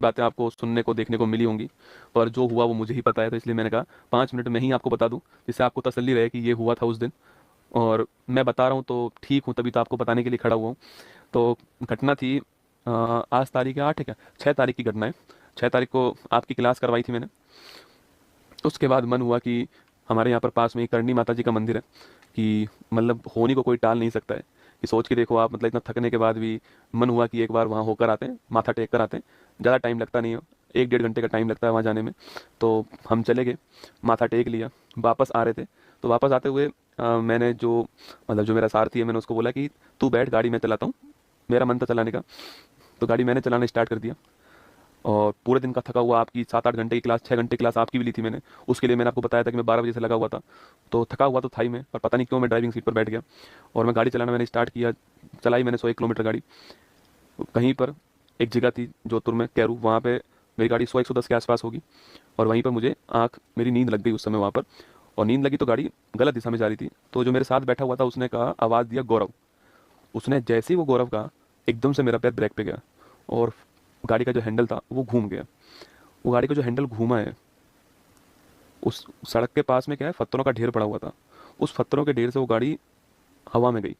बातें आपको सुनने को देखने को मिली होंगी, पर जो हुआ वो मुझे ही पता है, तो इसलिए मैंने कहा 5 मिनट में ही आपको बता दूं, जिससे आपको तसल्ली रहे कि ये हुआ था उस दिन। और मैं बता रहा हूँ तो ठीक हूँ, तभी तो आपको बताने के लिए खड़ा हुआ हूँ। तो घटना थी आज तारीख है 8 है क्या, 6 तारीख की घटना है। 6 तारीख को आपकी क्लास करवाई थी मैंने। तो उसके बाद मन हुआ कि हमारे यहाँ पर पास में एक करणी माता जी का मंदिर है, कि मतलब होनी को कोई टाल नहीं सकता है, कि सोच के देखो आप, मतलब इतना थकने के बाद भी मन हुआ कि एक बार वहाँ होकर आते हैं, माथा टेक कर आते हैं। ज़्यादा टाइम लगता नहीं है, 1 डेढ़ घंटे का टाइम लगता है वहाँ जाने में। तो हम चले गए, माथा टेक लिया, वापस आ रहे थे। तो वापस आते हुए मैंने जो, मतलब जो मेरा सारथी है, मैंने उसको बोला कि तू बैठ, गाड़ी मैं चलाता हूँ। मेरा मन था चलाने का, तो गाड़ी मैंने चलाना स्टार्ट कर दिया। और पूरे दिन का थका हुआ, आपकी 7 8 घंटे की क्लास, 6 घंटे क्लास आपकी भी ली थी मैंने, उसके लिए मैंने आपको बताया था कि मैं 12 बजे से लगा हुआ था। तो थका हुआ तो था ही मैं, पर पता नहीं क्यों मैं ड्राइविंग सीट पर बैठ गया और मैं गाड़ी चलाना मैंने स्टार्ट किया। चलाई मैंने 101 किलोमीटर गाड़ी। कहीं पर एक जगह थी जोधपुर में, कैरू, वहाँ पे मेरी गाड़ी 100 110 के आसपास होगी। और वहीं पर मुझे मेरी नींद लग गई उस समय वहाँ पर। और नींद लगी तो गाड़ी गलत दिशा में जा रही थी। तो जो मेरे साथ बैठा हुआ था उसने कहा, आवाज़ दिया गौरव। उसने जैसे ही वो गौरव कहा, एकदम से मेरा पैर ब्रेक पे गया और गाड़ी का जो हैंडल था वो घूम गया। वो गाड़ी का जो हैंडल घूमा है, उस सड़क के पास में क्या है, पत्थरों का ढेर पड़ा हुआ था। उस पत्थरों के ढेर से वो गाड़ी हवा में गई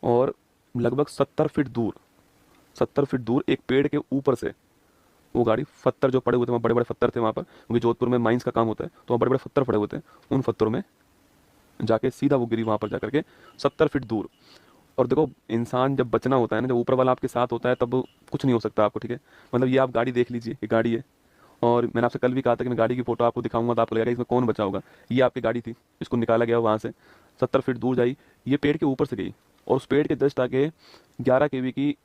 और लगभग 70 फीट दूर, 70 फीट दूर एक पेड़ के ऊपर से वो गाड़ी, पत्थर जो पड़े हुए थे वहाँ, बड़े बड़े पत्थर थे वहाँ पर, क्योंकि जोधपुर में माइंस का काम होता है, तो वहाँ बड़े बड़े पत्थर पड़े हुए थे। उन पत्थरों में जाके सीधा वो गिरी वहाँ पर जाकर के, 70 फीट दूर। और देखो, इंसान जब बचना होता है ना, जब ऊपर वाला आपके साथ होता है, तब कुछ नहीं हो सकता आपको, ठीक है। मतलब ये आप गाड़ी देख लीजिए, ये गाड़ी है। और मैंने आपसे कल भी कहा था कि मैं गाड़ी की फोटो आपको दिखाऊंगा तो आपको लगेगा इसमें कौन बचा होगा। ये आपकी गाड़ी थी, इसको निकाला गया वहाँ से, 70 फीट दूर जाई, ये पेड़ के ऊपर से गई। और उस पेड़ के जस्ट आगे 11 kV की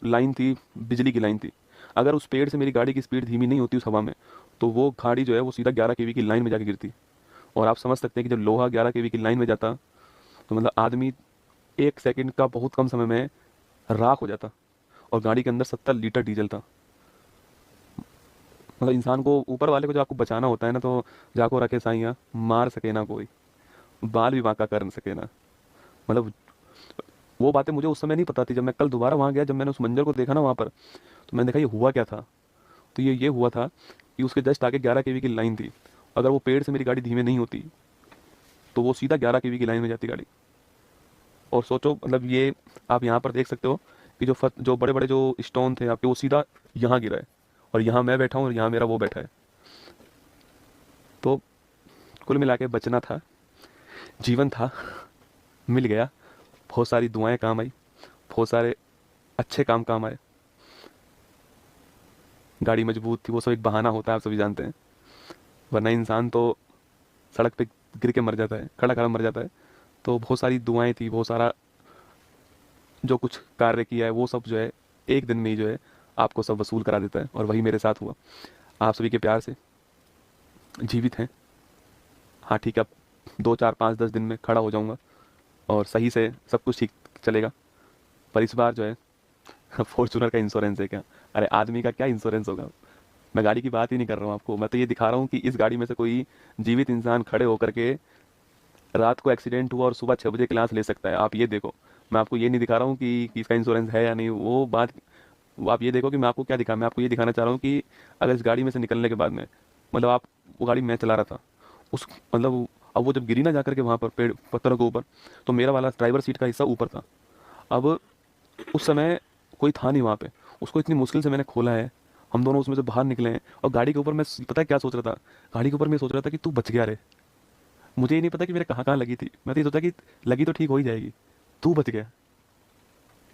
लाइन थी, बिजली की लाइन थी। अगर उस पेड़ से मेरी गाड़ी की स्पीड धीमी नहीं होती उस हवा में, तो वो गाड़ी जो है वो सीधा 11 kV की लाइन में जाके गिरती। और आप समझ सकते हैं कि जब लोहा 11 kV की लाइन में जाता, तो मतलब आदमी 1 सेकंड का बहुत कम समय में राख हो जाता। और गाड़ी के अंदर 70 लीटर डीजल था। मतलब इंसान को, ऊपर वाले को जो आपको बचाना होता है ना, तो जाको रखे साइया, मार सके ना कोई, बाल भी बांका कर न सके ना। मतलब वो बातें मुझे उस समय नहीं पता थी। जब मैं कल दोबारा वहाँ गया, जब मैंने उस मंजर को देखा ना वहाँ पर, तो मैंने देखा ये हुआ क्या था। तो ये हुआ था कि उसके जस्ट आगे 11 kV की लाइन थी। अगर वो पेड़ से मेरी गाड़ी धीमे नहीं होती, तो वो सीधा 11 kV की लाइन में जाती गाड़ी। और सोचो, मतलब ये आप यहाँ पर देख सकते हो कि जो बड़े बड़े जो स्टोन थे आपके, वो सीधा यहाँ गिरा है। और यहाँ मैं बैठा हूँ और यहाँ मेरा वो बैठा है। तो कुल मिला के बचना था, जीवन था, मिल गया। बहुत सारी दुआएं काम आई, बहुत सारे अच्छे काम काम आए। गाड़ी मजबूत थी, वो सब एक बहाना होता है, आप सभी जानते हैं। वरना इंसान तो सड़क पे गिर के मर जाता है, खड़ा खड़ा मर जाता है। तो बहुत सारी दुआएं थी, बहुत सारा जो कुछ कार्य किया है वो सब जो है, एक दिन में ही जो है आपको सब वसूल करा देता है। और वही मेरे साथ हुआ। आप सभी के प्यार से जीवित हैं। हाँ ठीक है, अब 2 4 5 10 दिन में खड़ा हो जाऊंगा और सही से सब कुछ ठीक चलेगा। पर इस बार जो है फॉर्चूनर का इंश्योरेंस है क्या? अरे आदमी का क्या इंश्योरेंस होगा। मैं गाड़ी की बात ही नहीं कर रहा हूँ आपको, मैं तो ये दिखा रहा हूँ कि इस गाड़ी में से कोई जीवित इंसान खड़े होकर के रात को एक्सीडेंट हुआ और सुबह 6 बजे क्लास ले सकता है। आप ये देखो, मैं आपको ये नहीं दिखा रहा हूँ कि इसका इंश्योरेंस है या नहीं, वो बात। वो आप ये देखो कि मैं आपको क्या दिखा, मैं आपको ये दिखाना चाह रहा हूँ कि अगर इस गाड़ी में से निकलने के बाद में, मतलब आप, वो गाड़ी मैं चला रहा था, उस मतलब अब वो जब गिरी ना जाकर के वहाँ पर पेड़ पत्थरों के ऊपर, तो मेरा वाला ड्राइवर सीट का हिस्सा ऊपर था। अब उस समय कोई था नहीं वहाँ पे, उसको इतनी मुश्किल से मैंने खोला है। हम दोनों उसमें से बाहर निकले हैं और गाड़ी के ऊपर मैं, पता है क्या सोच रहा था? गाड़ी के ऊपर मैं सोच रहा था कि तू बच गया रे। मुझे ये नहीं पता कि मेरे कहाँ कहाँ लगी थी, मैं तो ये सोचा कि लगी तो ठीक हो ही जाएगी, तू बच गया।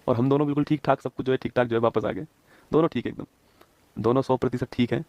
और हम दोनों बिल्कुल ठीक ठाक, सब कुछ जो है ठीक ठाक जो है वापस आ गए। दोनों ठीक है एकदम, दोनों 100% ठीक है।